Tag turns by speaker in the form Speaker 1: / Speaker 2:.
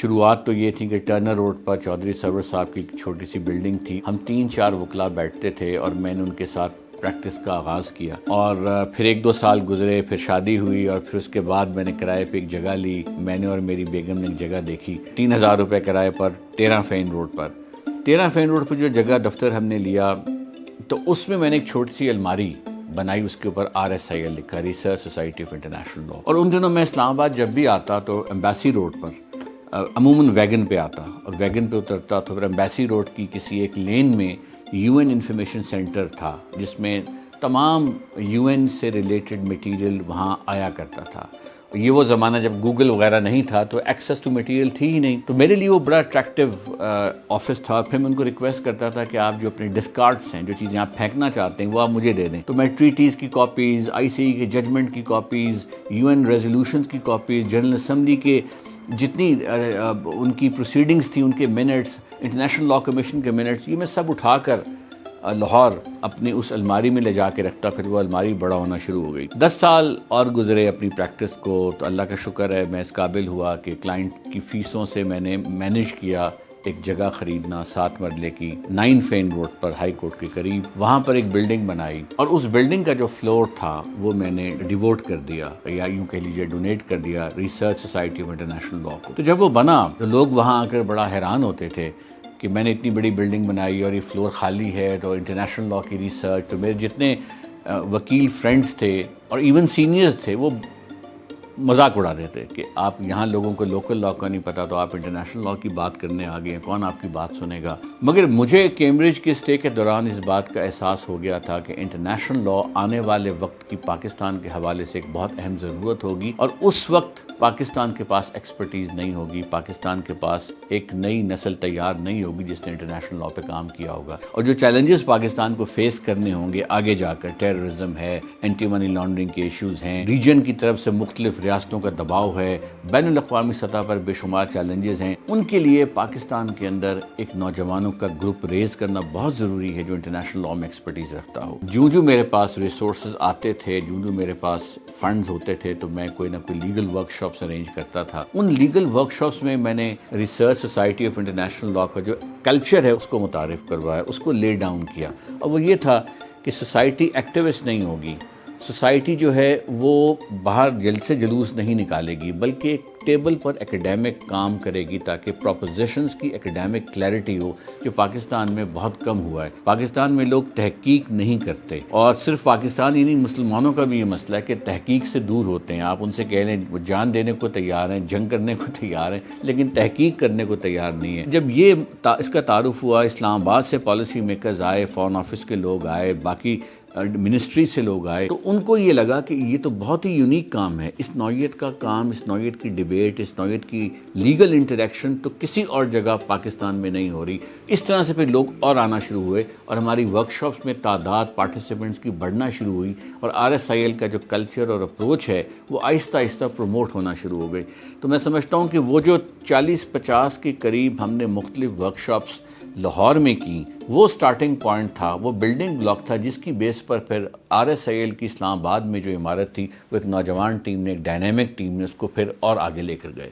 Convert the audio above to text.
Speaker 1: شروعات تو یہ تھی کہ ٹرنر روڈ پر چودھری سرور صاحب کی ایک چھوٹی سی بلڈنگ تھی. ہم 3-4 وکلا بیٹھتے تھے اور میں نے ان کے ساتھ پریکٹس کا آغاز کیا. اور پھر 1-2 سال گزرے, پھر شادی ہوئی اور پھر اس کے بعد میں نے کرائے پہ ایک جگہ لی. میں نے اور میری بیگم نے ایک جگہ دیکھی 3000 روپے کرائے پر 13 فین روڈ پر. 13 فین روڈ پر جو جگہ دفتر ہم نے لیا تو اس میں نے ایک چھوٹی سی الماری بنائی, اس کے اوپر RSIL لکھا, research society of international law. اور ان دنوں میں اسلام آباد جب بھی آتا تو ایمبیسی روڈ پر عموماً ویگن پہ آتا اور ویگن پہ اترتا تو پھر ایمبیسی روڈ کی کسی ایک لین میں UN انفارمیشن سینٹر تھا جس میں تمام UN سے ریلیٹڈ میٹیریل وہاں آیا کرتا تھا. یہ وہ زمانہ جب گوگل وغیرہ نہیں تھا تو ایکسیس ٹو میٹیریل تھی ہی نہیں. تو میرے لیے وہ بڑا اٹریکٹیو آفس تھا. پھر میں ان کو ریکویسٹ کرتا تھا کہ آپ جو اپنے ڈسکارڈس ہیں, جو چیزیں آپ پھینکنا چاہتے ہیں, وہ آپ مجھے دے دیں. تو میں ٹریٹیز کی کاپیز, ICE کے ججمنٹ کی کاپیز, UN ریزولوشنز کی کاپیز, جنرل اسمبلی کے جتنی ان کی پروسیڈنگز تھیں ان کے منٹس, انٹرنیشنل لا کمیشن کے منٹس, یہ میں سب اٹھا کر لاہور اپنی اس الماری میں لے جا کے رکھتا. پھر وہ الماری بڑا ہونا شروع ہو گئی. 10 سال اور گزرے اپنی پریکٹس کو تو اللہ کا شکر ہے میں اس قابل ہوا کہ کلائنٹ کی فیسوں سے میں نے مینیج کیا ایک جگہ خریدنا 7 مرلے کی 9 فین روڈ پر ہائی کورٹ کے قریب. وہاں پر ایک بلڈنگ بنائی اور اس بلڈنگ کا جو فلور تھا وہ میں نے ڈیووٹ کر دیا, یا یوں کہہ لیجیے ڈونیٹ کر دیا research society of international law کو. تو جب وہ بنا تو لوگ وہاں آ کر بڑا حیران ہوتے تھے کہ میں نے اتنی بڑی بلڈنگ بنائی اور یہ فلور خالی ہے, تو انٹرنیشنل لا کی ریسرچ. تو میرے جتنے وکیل فرینڈز تھے اور ایون سینئرز تھے وہ مذاق اڑا دیتے کہ آپ یہاں لوگوں کو لوکل لا کا نہیں پتا تو آپ انٹرنیشنل لا کی بات کرنے آ گئے ہیں, کون آپ کی بات سنے گا. مگر مجھے کیمبرج کے اسٹے کے دوران اس بات کا احساس ہو گیا تھا کہ انٹرنیشنل لا آنے والے وقت کی پاکستان کے حوالے سے ایک بہت اہم ضرورت ہوگی, اور اس وقت پاکستان کے پاس ایکسپرٹیز نہیں ہوگی, پاکستان کے پاس ایک نئی نسل تیار نہیں ہوگی جس نے انٹرنیشنل لا پہ کام کیا ہوگا. اور جو چیلنجز پاکستان کو فیس کرنے ہوں گے آگے جا کر, ٹیررزم ہے, اینٹی منی لانڈرنگ کے ایشوز ہیں, ریجن کی طرف سے مختلف ریاستوں کا دباؤ ہے, بین الاقوامی سطح پر بے شمار چیلنجز ہیں, ان کے لیے پاکستان کے اندر ایک نوجوانوں کا گروپ ریز کرنا بہت ضروری ہے جو انٹرنیشنل لا میں ایکسپرٹیز رکھتا ہو. جو میرے پاس ریسورسز آتے تھے, جو میرے پاس فنڈز ہوتے تھے, تو میں کوئی نہ کوئی لیگل ورک شاپس ارینج کرتا تھا. ان لیگل ورک شاپس میں نے research society of international law کا جو کلچر ہے اس کو متعارف کروایا, اس کو لے ڈاؤن کیا. اور وہ یہ تھا کہ سوسائٹی ایکٹیوسٹ نہیں ہوگی, سوسائٹی جو ہے وہ باہر جلد سے جلوس نہیں نکالے گی, بلکہ ایک ٹیبل پر ایکیڈیمک کام کرے گی تاکہ پروپوزیشنز کی ایکیڈیمک کلیئرٹی ہو, جو پاکستان میں بہت کم ہوا ہے. پاکستان میں لوگ تحقیق نہیں کرتے, اور صرف پاکستان ہی نہیں, مسلمانوں کا بھی یہ مسئلہ ہے کہ تحقیق سے دور ہوتے ہیں. آپ ان سے کہہ لیں وہ جان دینے کو تیار ہیں, جنگ کرنے کو تیار ہیں, لیکن تحقیق کرنے کو تیار نہیں ہے. جب اس کا تعارف ہوا, اسلام آباد سے پالیسی میکرز آئے, فارن آفس کے لوگ آئے, باقی منسٹری سے لوگ آئے, تو ان کو یہ لگا کہ یہ تو بہت ہی یونیک کام ہے. اس نوعیت کا کام, اس نوعیت کی ڈیبیٹ, اس نوعیت کی لیگل انٹریکشن تو کسی اور جگہ پاکستان میں نہیں ہو رہی. اس طرح سے پھر لوگ اور آنا شروع ہوئے, اور ہماری ورک شاپس میں تعداد پارٹیسپینٹس کی بڑھنا شروع ہوئی, اور RSIL کا جو کلچر اور اپروچ ہے وہ آہستہ آہستہ پروموٹ ہونا شروع ہو گئی. تو میں سمجھتا ہوں کہ وہ جو 40-50 کے قریب ہم نے مختلف ورک شاپس لاہور میں کی, وہ سٹارٹنگ پوائنٹ تھا, وہ بلڈنگ بلاک تھا جس کی بیس پر پھر RSIL کی اسلام آباد میں جو عمارت تھی وہ ایک نوجوان ٹیم نے, ایک ڈائنامک ٹیم نے اس کو پھر اور آگے لے کر گئے.